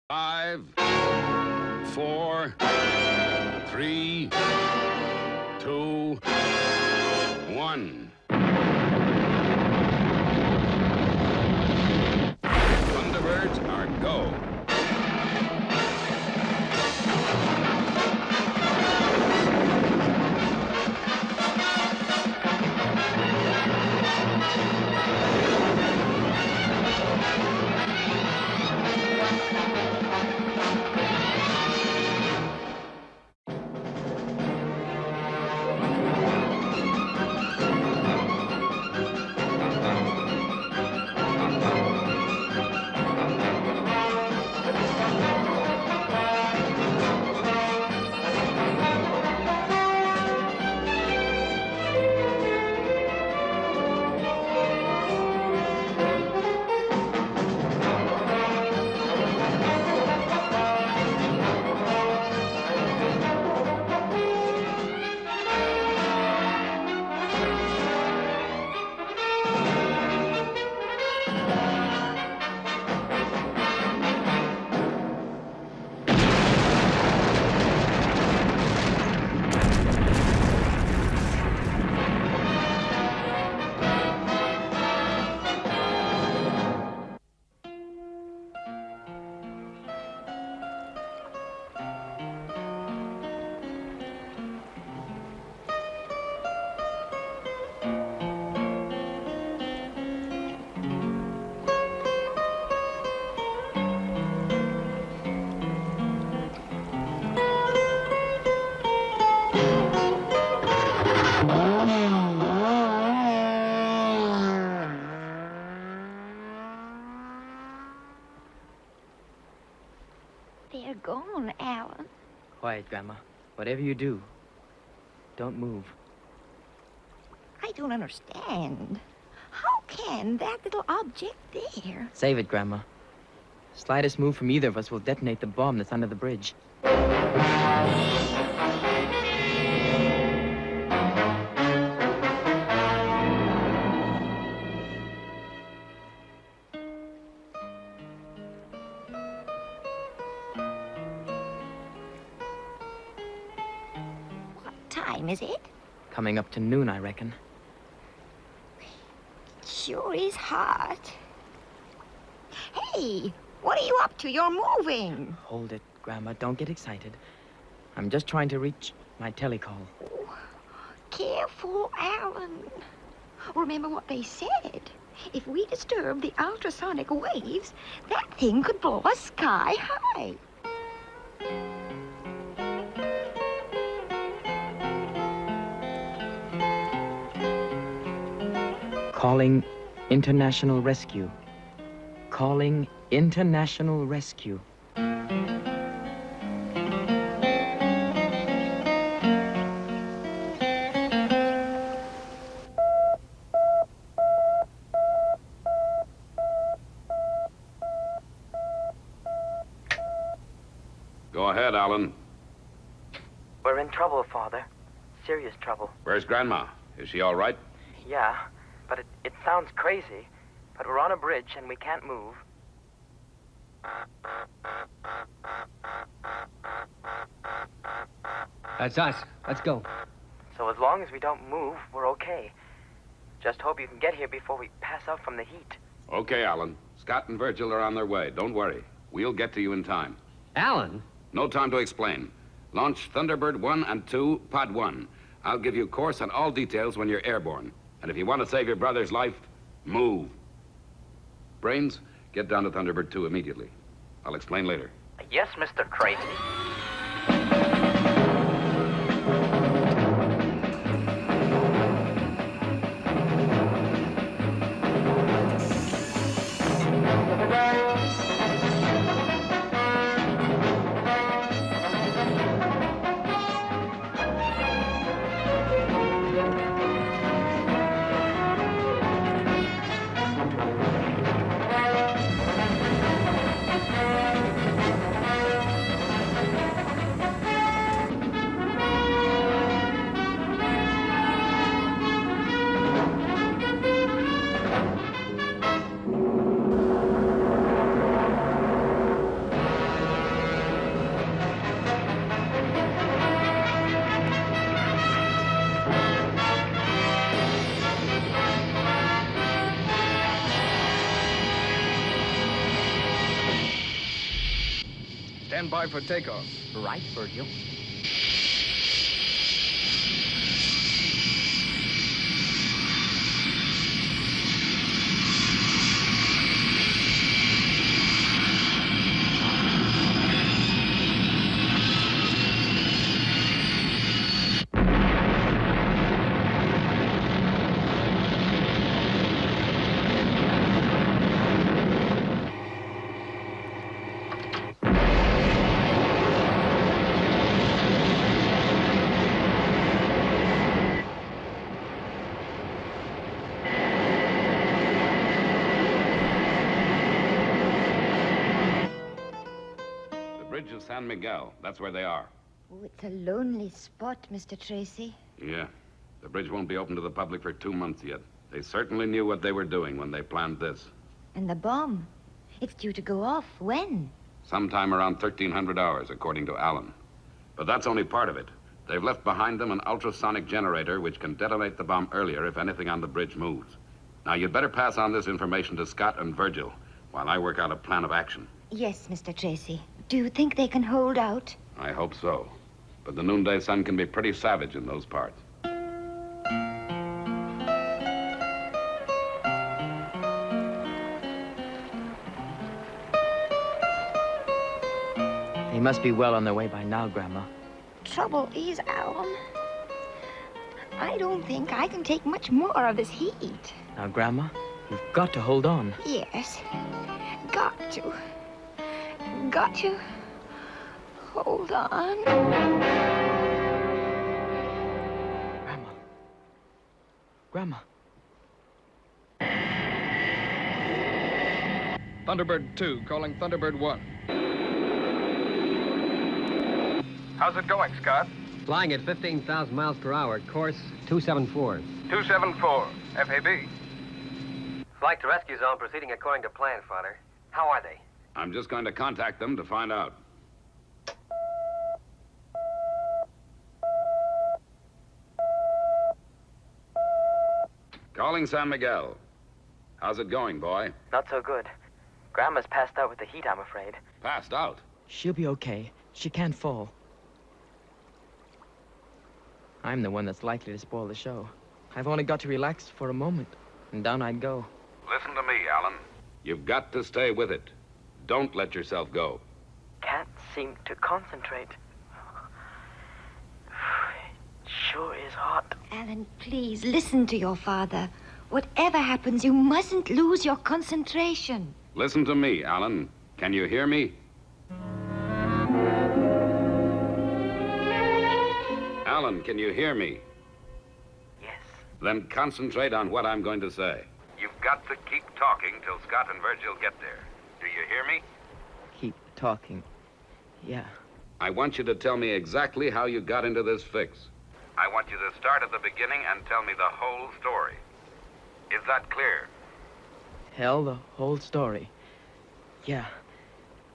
5, 4, 3, 2, 1. Thunderbirds are go. They're gone, Alan. Quiet, Grandma. Whatever you do, don't move. I don't understand. How can that little object there? Save it, Grandma. Slightest move from either of us will detonate the bomb that's under the bridge. What time is it? Coming up to noon, I reckon. Sure is hot. Hey, what are you up to? You're moving. Hold it, Grandma. Don't get excited. I'm just trying to reach my telecall. Oh, careful, Alan. Remember what they said. If we disturb the ultrasonic waves, that thing could blow us sky high. Calling International Rescue. Calling International Rescue. Go ahead, Alan. We're in trouble, Father. Serious trouble. Where's Grandma? Is she all right? Yeah, but it sounds crazy. But we're on a bridge and we can't move. That's us. Let's go. So as long as we don't move, we're okay. Just hope you can get here before we pass out from the heat. Okay, Alan. Scott and Virgil are on their way. Don't worry. We'll get to you in time. Alan? No time to explain. Launch Thunderbird 1 and 2, Pod 1. I'll give you course on all details when you're airborne. And if you want to save your brother's life, move. Brains, get down to Thunderbird 2 immediately. I'll explain later. Yes, Mr. Creighton. Stand by for takeoff. Right, Virgil. Bridge of San Miguel. That's where they are. Oh, it's a lonely spot, Mr. Tracy. Yeah. The bridge won't be open to the public for 2 months yet. They certainly knew what they were doing when they planned this. And the bomb? It's due to go off. When? Sometime around 1300 hours, according to Allen. But that's only part of it. They've left behind them an ultrasonic generator which can detonate the bomb earlier if anything on the bridge moves. Now, you'd better pass on this information to Scott and Virgil while I work out a plan of action. Yes, Mr. Tracy. Do you think they can hold out? I hope so. But the noonday sun can be pretty savage in those parts. They must be well on their way by now, Grandma. Trouble is, Alan, I don't think I can take much more of this heat. Now, Grandma, you've got to hold on. Yes. Got to. Got to. Hold on. Grandma. Grandma. Thunderbird 2, calling Thunderbird 1. How's it going, Scott? Flying at 15,000 miles per hour. Course 274. 274, FAB. Flight to rescue zone proceeding according to plan, Father. How are they? I'm just going to contact them to find out. Calling San Miguel. How's it going, boy? Not so good. Grandma's passed out with the heat, I'm afraid. Passed out. She'll be okay. She can't fall. I'm the one that's likely to spoil the show. I've only got to relax for a moment, and down I'd go. Listen to me, Alan. You've got to stay with it. Don't let yourself go. Can't seem to concentrate. It sure is hot. Alan, please listen to your father. Whatever happens, you mustn't lose your concentration. Listen to me, Alan. Can you hear me? Alan, can you hear me? Yes. Then concentrate on what I'm going to say. You've got to keep talking till Scott and Virgil get there. Do you hear me? Keep talking. Yeah. I want you to tell me exactly how you got into this fix. I want you to start at the beginning and tell me the whole story. Is that clear? Tell the whole story. Yeah.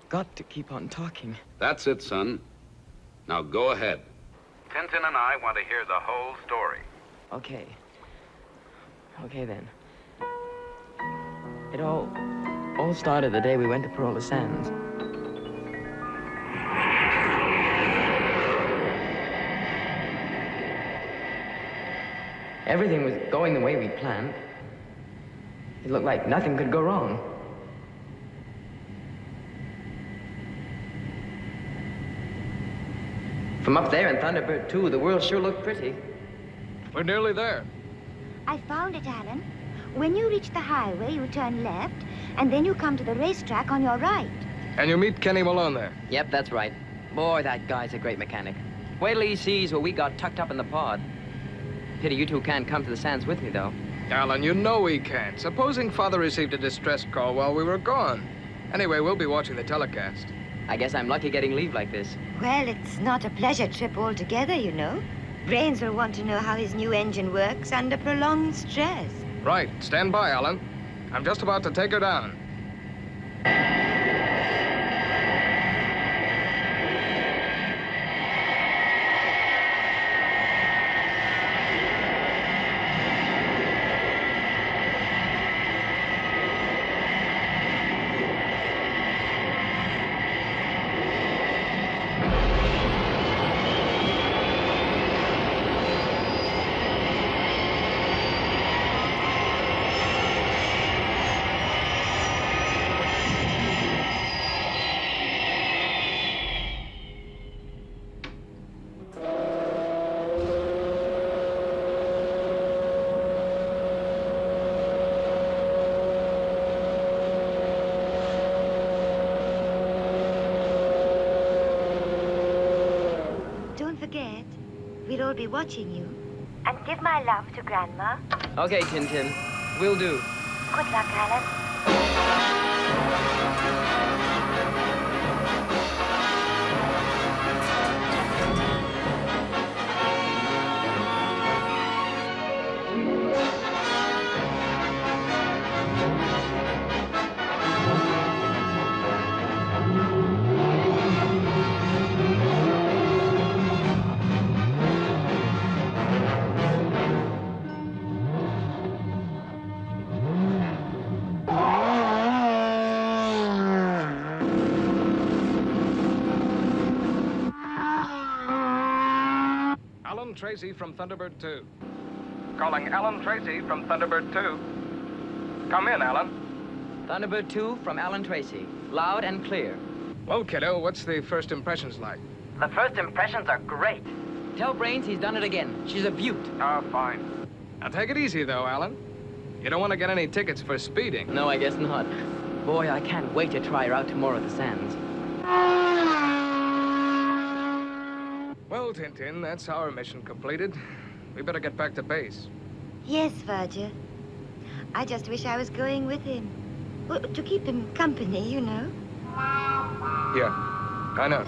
Got to keep on talking. That's it, son. Now go ahead. Tintin and I want to hear the whole story. Okay. Okay, then. It all started the day we went to Parola Sands. Everything was going the way we'd planned. It looked like nothing could go wrong. From up there in Thunderbird 2, the world sure looked pretty. We're nearly there. I found it, Alan. When you reach the highway, you turn left, and then you come to the racetrack on your right. And you meet Kenny Malone there. Yep, that's right. Boy, that guy's a great mechanic. Wait till he sees what we got tucked up in the pod. Pity you two can't come to the sands with me, though. Alan, you know we can't. Supposing Father received a distress call while we were gone. Anyway, we'll be watching the telecast. I guess I'm lucky getting leave like this. Well, it's not a pleasure trip altogether, you know. Brains will want to know how his new engine works under prolonged stress. Right. Stand by, Alan. I'm just about to take her down. we'd all be watching you. And give my love to Grandma. Okay, Tintin. Will do. Good luck, Alan. Alan Tracy from Thunderbird 2. Calling Alan Tracy from Thunderbird 2. Come in, Alan. Thunderbird 2 from Alan Tracy. Loud and clear. Well, kiddo, what's the first impressions like? The first impressions are great. Tell Brains he's done it again. She's a beaut. Oh, fine. Now take it easy, though, Alan. You don't want to get any tickets for speeding. No, I guess not. Boy, I can't wait to try her out tomorrow at the Sands. Well, Tintin, that's our mission completed. We better get back to base. Yes, Verger. I just wish I was going with him. Well, to keep him company, you know. Yeah, I know.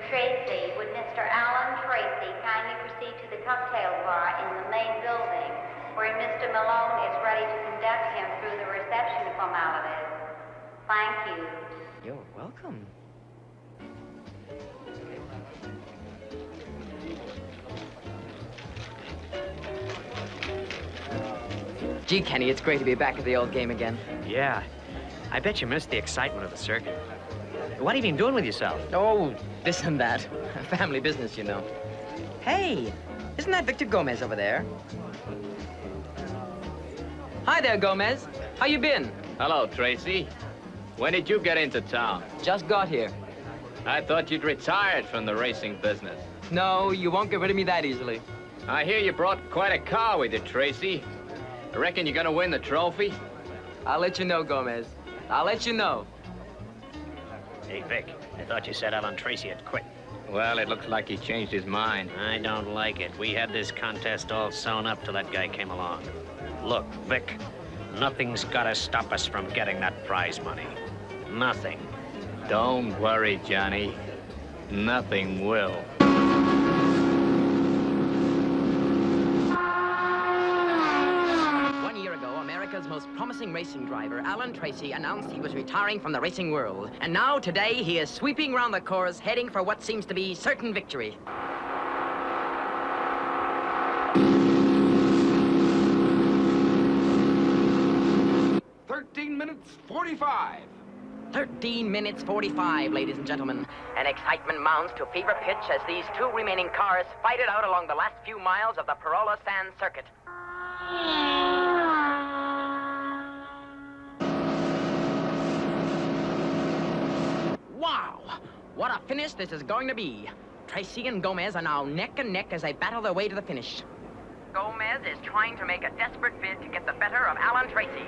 Tracy, would Mr. Alan Tracy kindly proceed to the cocktail bar in the main building, where Mr. Malone is ready to conduct him through the reception formalities? Thank you. You're welcome. Gee, Kenny, it's great to be back at the old game again. Yeah. I bet you missed the excitement of the circuit. What have you been doing with yourself? Oh, this and that. Family business, you know. Hey, isn't that Victor Gomez over there? Hi there, Gomez. How you been? Hello, Tracy. When did you get into town? Just got here. I thought you'd retired from the racing business. No, you won't get rid of me that easily. I hear you brought quite a car with you, Tracy. I reckon you're gonna win the trophy? I'll let you know, Gomez. I'll let you know. Hey, Vic, I thought you said Alan Tracy had quit. Well, it looks like he changed his mind. I don't like it. We had this contest all sewn up till that guy came along. Look, Vic, nothing's gotta stop us from getting that prize money. Nothing. Don't worry, Johnny. Nothing will. 1 year ago, America's most promising racing driver, Alan Tracy, announced he was retiring from the racing world. And now, today, he is sweeping round the course, heading for what seems to be certain victory. Minutes 45. 13 minutes 45, ladies and gentlemen. And excitement mounts to fever pitch as these two remaining cars fight it out along the last few miles of the Parola Sand Circuit. What a finish this is going to be. Tracy and Gomez are now neck and neck as they battle their way to the finish. Gomez is trying to make a desperate bid to get the better of Alan Tracy.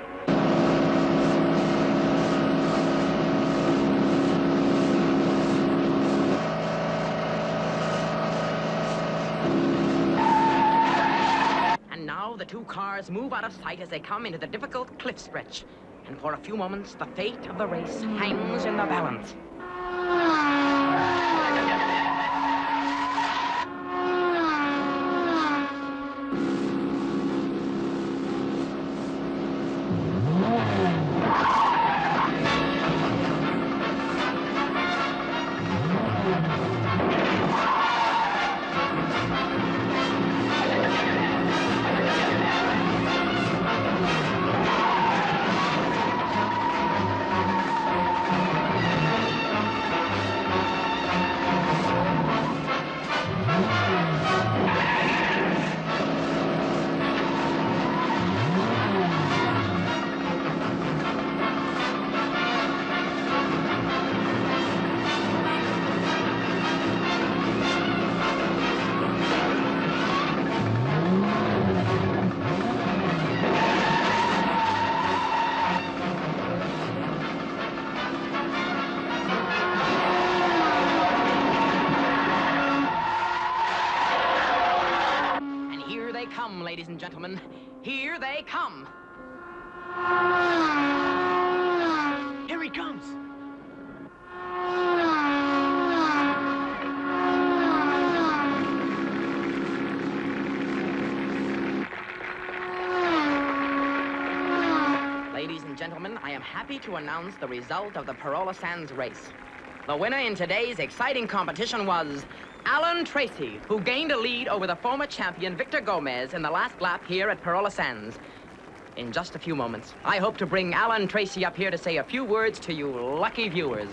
And now the two cars move out of sight as they come into the difficult cliff stretch. And for a few moments, the fate of the race hangs in the balance. Ladies and gentlemen, here they come. Here he comes. Ladies and gentlemen, I am happy to announce the result of the Parola Sands race. The winner in today's exciting competition was Alan Tracy, who gained a lead over the former champion Victor Gomez in the last lap here at Parola Sands. In just a few moments, I hope to bring Alan Tracy up here to say a few words to you lucky viewers.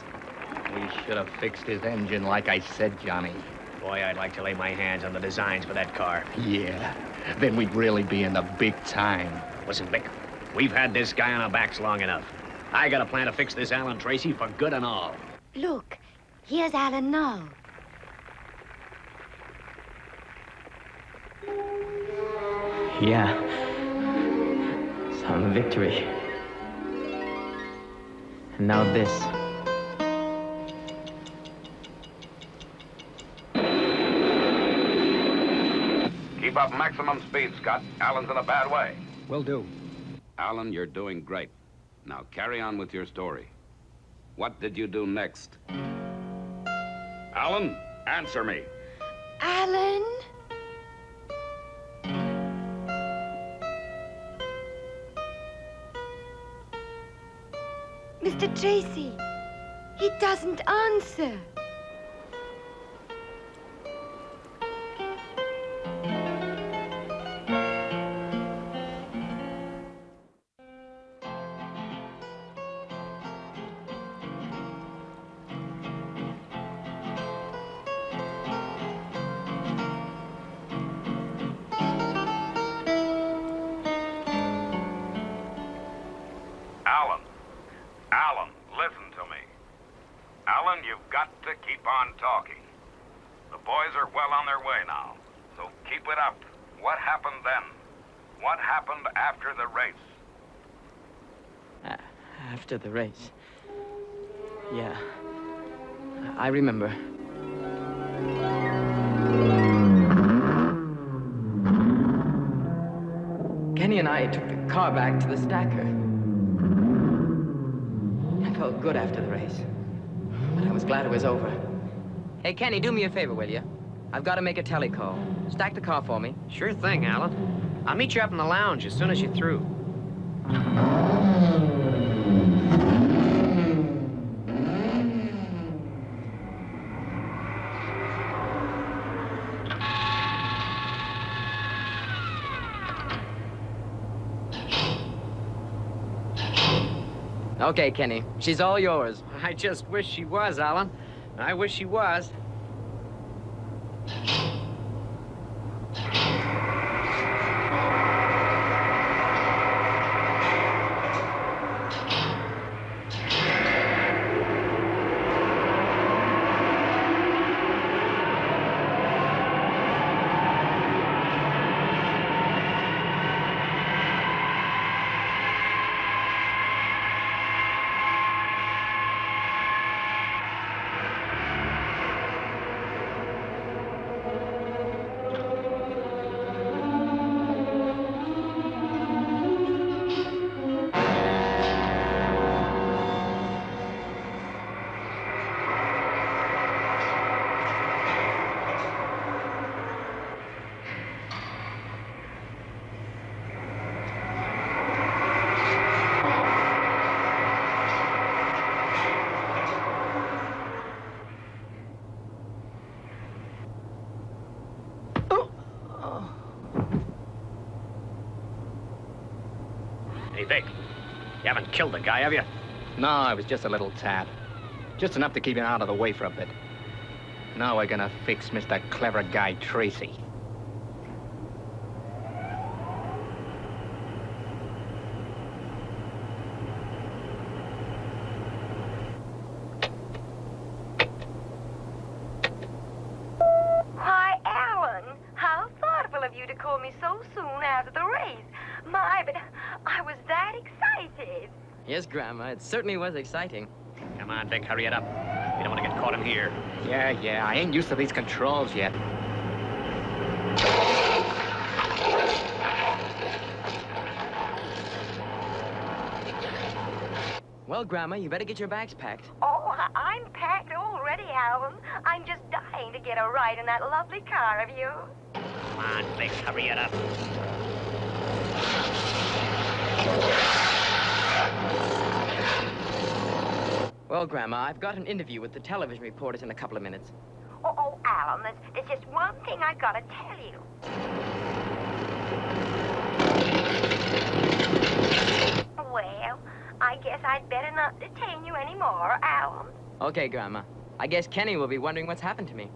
We should have fixed his engine like I said, Johnny. Boy, I'd like to lay my hands on the designs for that car. Yeah, then we'd really be in the big time. Listen, Vic, we've had this guy on our backs long enough. I got a plan to fix this Alan Tracy for good and all. Look, here's Alan now. Yeah. Some victory. And now this. Keep up maximum speed, Scott. Alan's in a bad way. Will do. Alan, you're doing great. Now carry on with your story. What did you do next? Alan, answer me. Alan? Mr. Tracy, he doesn't answer. Alan, listen to me. Alan, you've got to keep on talking. The boys are well on their way now, so keep it up. What happened then? What happened after the race? After the race? Yeah. I remember. Kenny and I took the car back to the stacker. I felt good after the race, but I was glad it was over. Hey, Kenny, do me a favor, will you? I've got to make a telecall. Stack the car for me. Sure thing, Alan. I'll meet you up in the lounge as soon as you're through. Okay, Kenny. She's all yours. I just wish she was, Alan. I wish she was. Hey, Vic, you haven't killed the guy, have you? No, it was just a little tad. Just enough to keep him out of the way for a bit. Now we're gonna fix Mr. Clever Guy Tracy. Why, Alan, how thoughtful of you to call me so soon after the race. My, but I was that excited. Yes, Grandma, it certainly was exciting. Come on, Vic, hurry it up. We don't want to get caught in here. Yeah, I ain't used to these controls yet. Well, Grandma, you better get your bags packed. Oh, I'm packed already, Alan. I'm just dying to get a ride in that lovely car of yours. Come on, Vic, hurry it up. Well, Grandma, I've got an interview with the television reporters in a couple of minutes. Oh, Alan, there's just one thing I gotta tell you. Well, I guess I'd better not detain you anymore, Alan. Okay, Grandma. I guess Kenny will be wondering what's happened to me.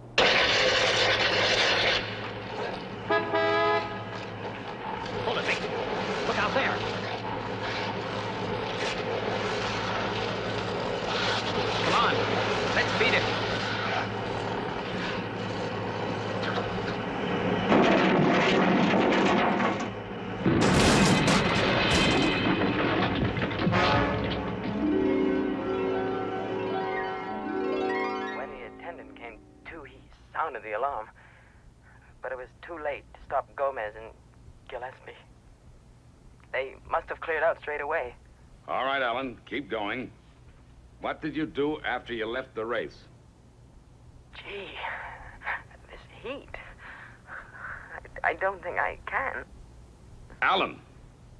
Hold it, Vic. Look out there. Come on, let's beat it. When the attendant came to, he sounded the alarm. But it was too late to stop Gomez and Gillespie. They must have cleared out straight away. All right, Alan, keep going. What did you do after you left the race? Gee, this heat. I don't think I can. Alan,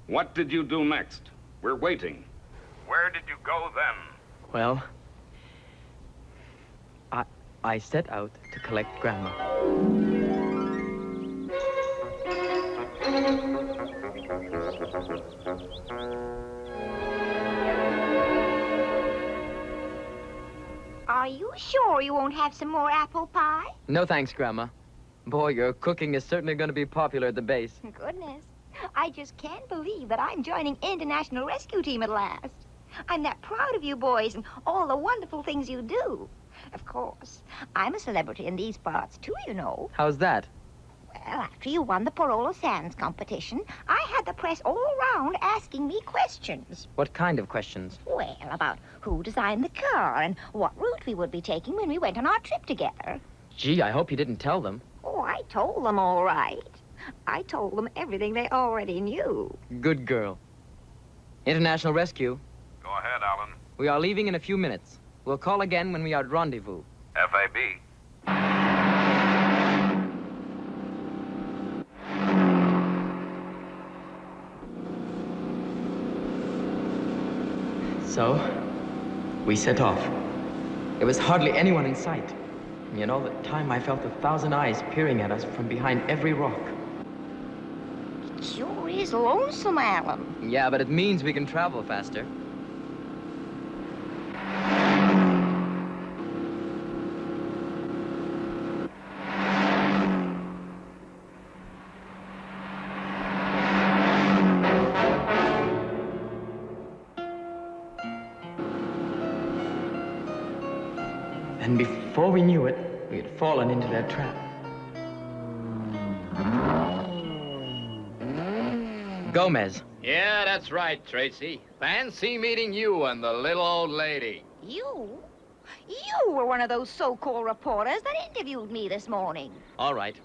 what did you do next? We're waiting. Where did you go then? Well, I set out to collect Grandma. Are you sure you won't have some more apple pie? No thanks, Grandma. Boy, your cooking is certainly going to be popular at the base. Goodness, I just can't believe that I'm joining International Rescue Team at last. I'm that proud of you boys and all the wonderful things you do. Of course, I'm a celebrity in these parts, too, you know. How's that? Well, after you won the Parola Sands competition, I had the press all around asking me questions. What kind of questions? Well, about who designed the car and what route we would be taking when we went on our trip together. Gee, I hope you didn't tell them. Oh, I told them all right. I told them everything they already knew. Good girl. International Rescue. Go ahead, Alan. We are leaving in a few minutes. We'll call again when we are at rendezvous. FAB. So, we set off. There was hardly anyone in sight. And yet all the time I felt 1,000 eyes peering at us from behind every rock. It sure is lonesome, Alan. Yeah, but it means we can travel faster. And before we knew it, we had fallen into their trap. Gomez. Yeah, that's right, Tracy. Fancy meeting you and the little old lady. You? You were one of those so-called reporters that interviewed me this morning. All right.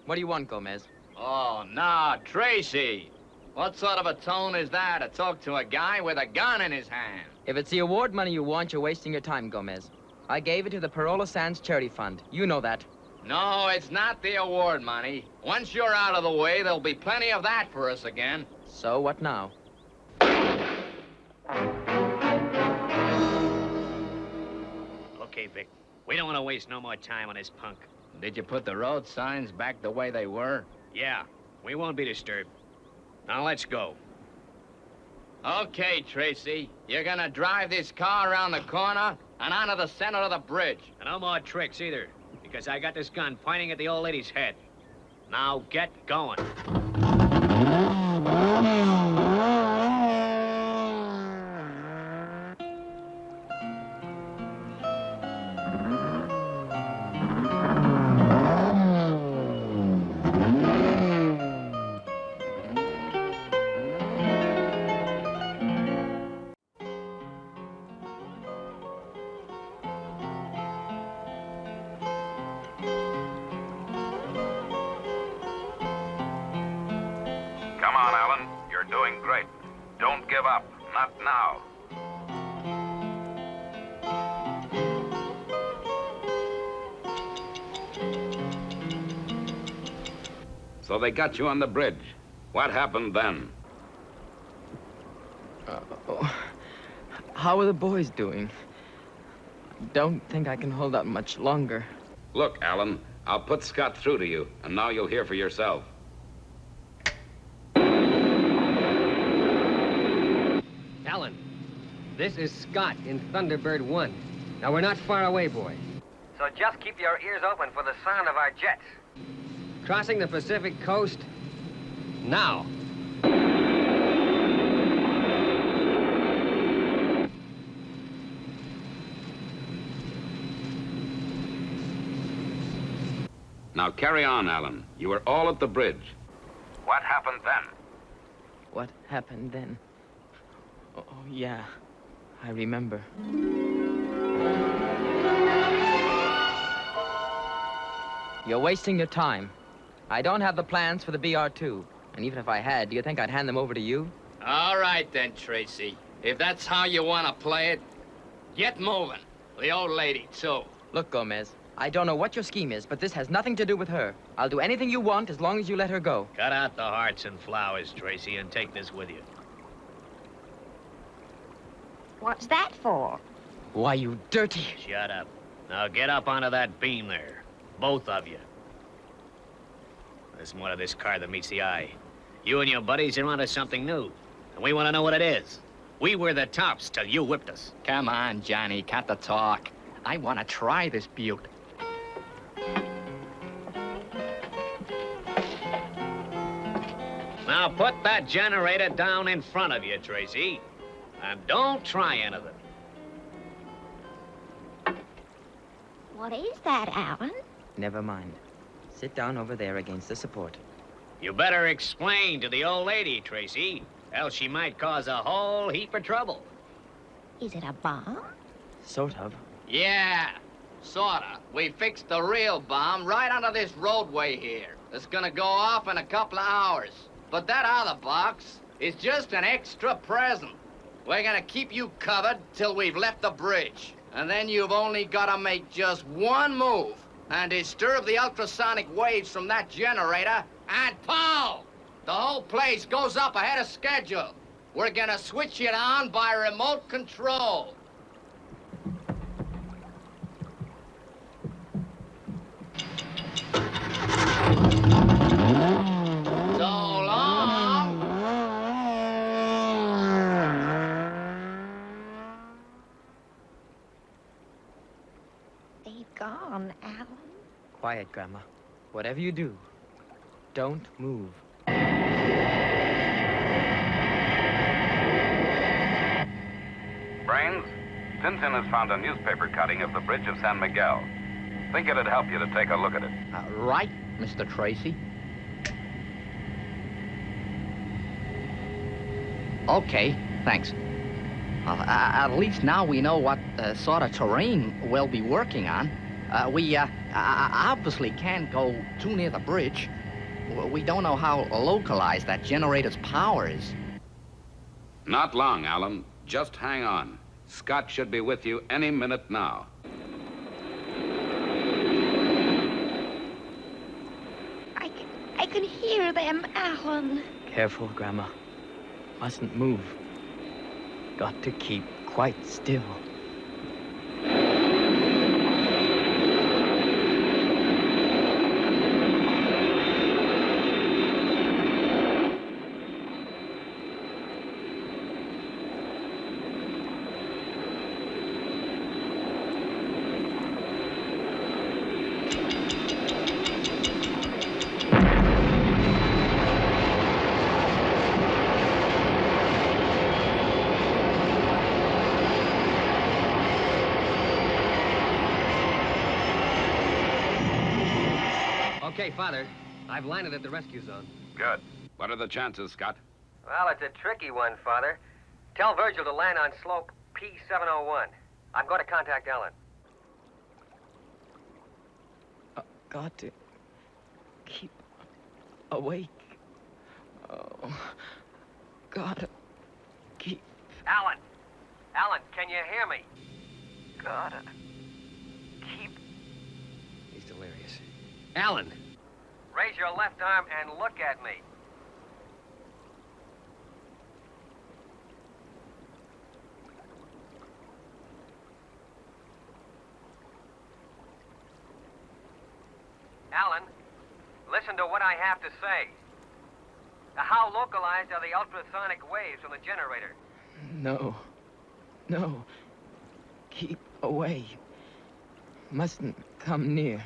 What do you want, Gomez? Oh, no, Tracy. What sort of a tone is that to talk to a guy with a gun in his hand? If it's the award money you want, you're wasting your time, Gomez. I gave it to the Parola Sands Charity Fund. You know that. No, it's not the award money. Once you're out of the way, there'll be plenty of that for us again. So what now? Okay, Vic. We don't want to waste no more time on this punk. Did you put the road signs back the way they were? Yeah, we won't be disturbed. Now let's go. Okay, Tracy. You're gonna drive this car around the corner and onto the center of the bridge. And no more tricks either, because I got this gun pointing at the old lady's head. Now get going. Come on, Alan. You're doing great. Don't give up. Not now. So they got you on the bridge. What happened then? How are the boys doing? I don't think I can hold out much longer. Look, Alan, I'll put Scott through to you, and now you'll hear for yourself. Alan, this is Scott in Thunderbird 1. Now, we're not far away, boy. So just keep your ears open for the sound of our jets. Crossing the Pacific coast now. Now carry on, Alan. You were all at the bridge. What happened then? What happened then? Oh, yeah. I remember. You're wasting your time. I don't have the plans for the BR-2. And even if I had, do you think I'd hand them over to you? All right then, Tracy. If that's how you want to play it, get moving. The old lady, too. Look, Gomez, I don't know what your scheme is, but this has nothing to do with her. I'll do anything you want as long as you let her go. Cut out the hearts and flowers, Tracy, and take this with you. What's that for? Why, you dirty... Shut up. Now get up onto that beam there. Both of you. There's more to this car than meets the eye. You and your buddies are onto something new, and we want to know what it is. We were the tops till you whipped us. Come on, Johnny, cut the talk. I want to try this beaut. Now put that generator down in front of you, Tracy. And don't try anything. What is that, Alan? Never mind. Sit down over there against the support. You better explain to the old lady, Tracy, else she might cause a whole heap of trouble. Is it a bomb? Sort of. Yeah, sorta. We fixed the real bomb right under this roadway here. It's gonna go off in a couple of hours. But that other box is just an extra present. We're gonna keep you covered till we've left the bridge. And then you've only gotta make just one move and disturb the ultrasonic waves from that generator, and pow! The whole place goes up ahead of schedule. We're gonna switch it on by remote control. So long. They've gone, Alan. Quiet, Grandma. Whatever you do, don't move. Brains, Tintin has found a newspaper cutting of the bridge of San Miguel. Think it'd help you to take a look at it. Right, Mr. Tracy. Okay, thanks. At least now we know what sort of terrain we'll be working on. We obviously can't go too near the bridge. We don't know how localized that generator's power is. Not long, Alan. Just hang on. Scott should be with you any minute now. I can hear them, Alan. Careful, Grandma. Mustn't move. Got to keep quite still. Okay, Father. I've landed at the rescue zone. Good. What are the chances, Scott? Well, it's a tricky one, Father. Tell Virgil to land on slope P701. I'm going to contact Ellen. Got to keep awake. Oh, gotta keep. Alan! Alan, can you hear me? Gotta keep. He's delirious. Alan! Raise your left arm and look at me. Alan, listen to what I have to say. How localized are the ultrasonic waves from the generator? No. No. Keep away. Mustn't come near.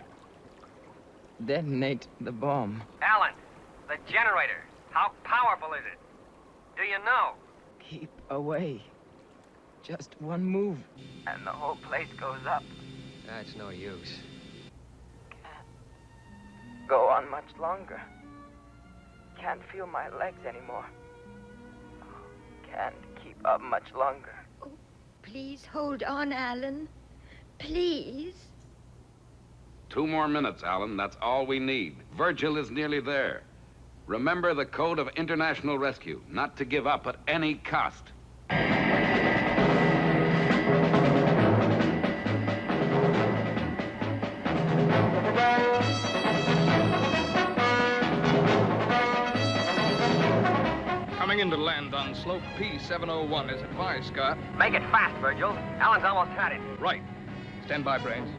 Detonate the bomb. Alan, the generator, how powerful is it? Do you know? Keep away. Just one move, and the whole place goes up. That's no use. Go on much longer. Can't feel my legs anymore. Can't keep up much longer. Oh, please hold on, Alan. Please. 2 more minutes, Alan. That's all we need. Virgil is nearly there. Remember the code of international rescue, not to give up at any cost. Coming in to land on slope P701 as advised, Scott. Make it fast, Virgil. Alan's almost had it. Right. Stand by, Brains.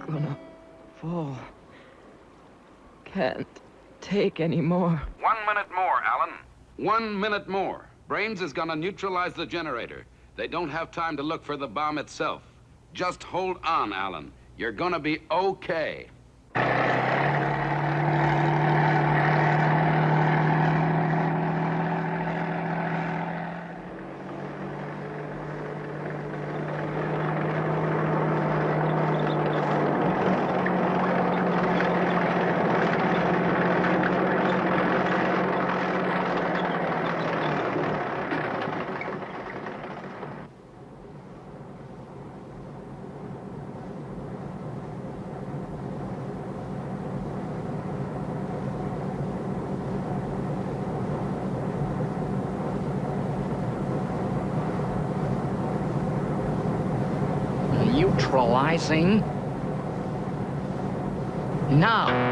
Gonna fall. Can't take any more. 1 minute more, Alan. 1 minute more. Brains is gonna neutralize the generator. They don't have time to look for the bomb itself. Just hold on, Alan. You're gonna be okay. Neutralizing. Now.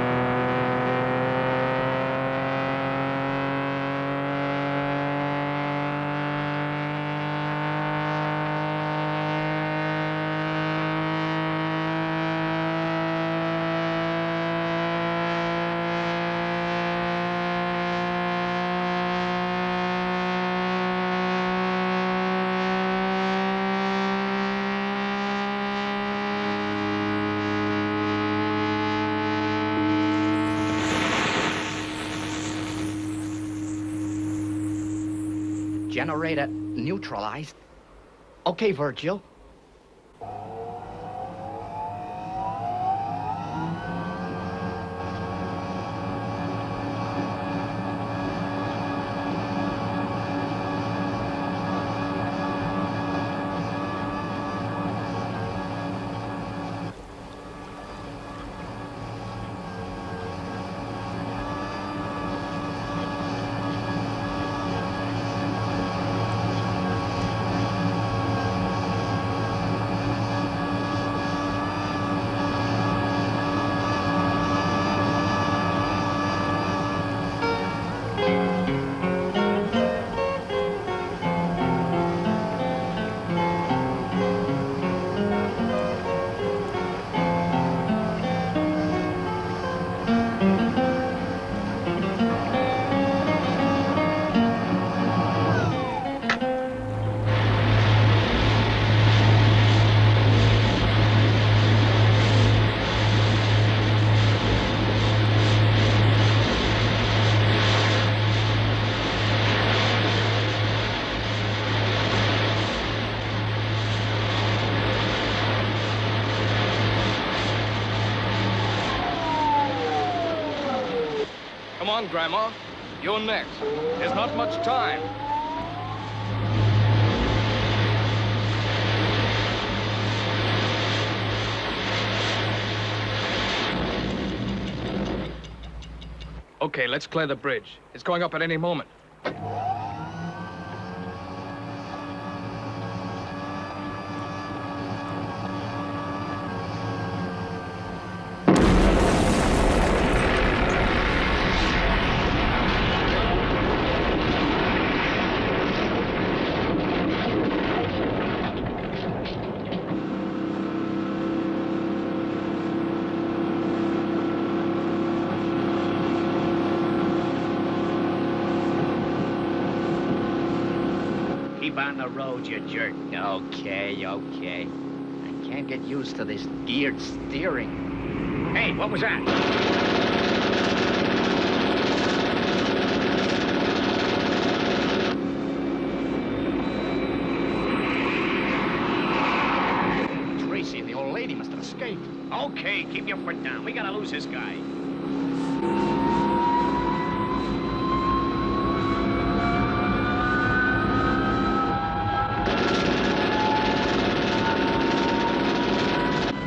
Generator neutralized. Okay, Virgil. on, Grandma. You're next. There's not much time. Okay, let's clear the bridge. It's going up at any moment. Keep on the road, you jerk. Okay. I can't get used to this geared steering. Hey, what was that? Tracy and the old lady must have escaped. Okay, keep your foot down. We gotta lose this guy.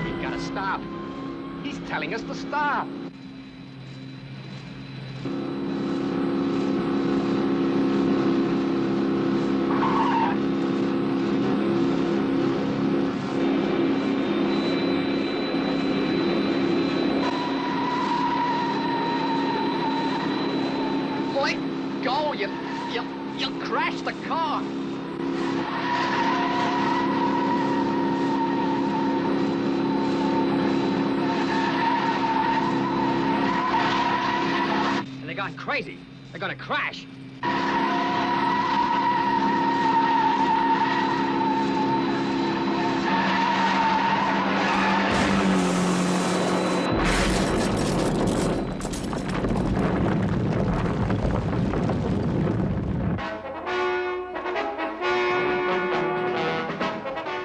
We gotta stop. He's telling us to stop. Let go, you'll crash the car. And they got crazy. They're gonna crash.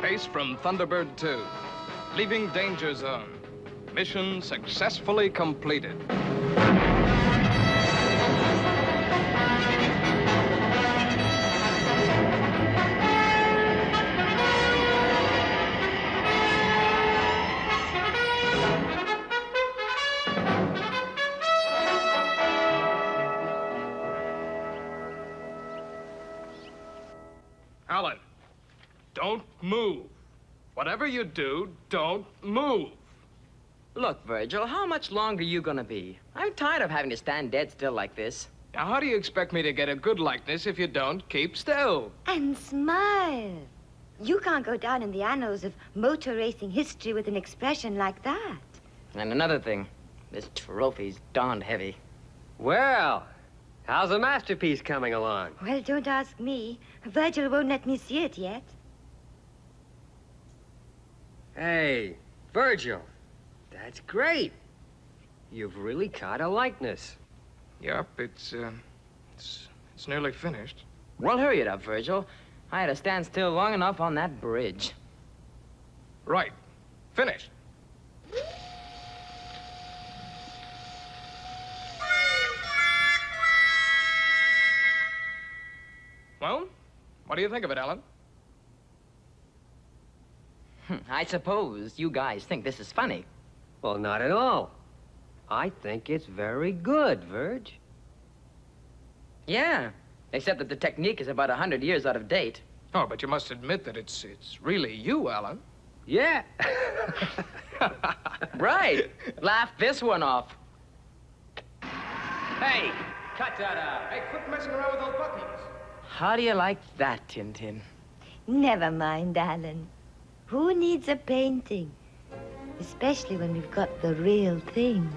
Pace from Thunderbird 2. Leaving danger zone. Mission successfully completed. Alan, don't move. Whatever you do, don't move. Look, Virgil, how much longer are you gonna be? I'm tired of having to stand dead still like this. Now, how do you expect me to get a good likeness if you don't keep still? And smile. You can't go down in the annals of motor racing history with an expression like that. And another thing, this trophy's darned heavy. Well, how's the masterpiece coming along? Well, don't ask me. Virgil won't let me see it yet. Hey, Virgil, that's great. You've really caught a likeness. Yep, it's nearly finished. Well, hurry it up, Virgil. I had to stand still long enough on that bridge. Right. Finished. Well, what do you think of it, Alan? I suppose you guys think this is funny. Well, not at all. I think it's very good, Virg. Yeah, except that the technique is about 100 years out of date. Oh, but you must admit that it's really you, Alan. Yeah. Right. Laugh this one off. Hey, cut that out. Hey, quit messing around with those buttons. How do you like that, Tintin? Never mind, Alan. Who needs a painting? Especially when we've got the real thing.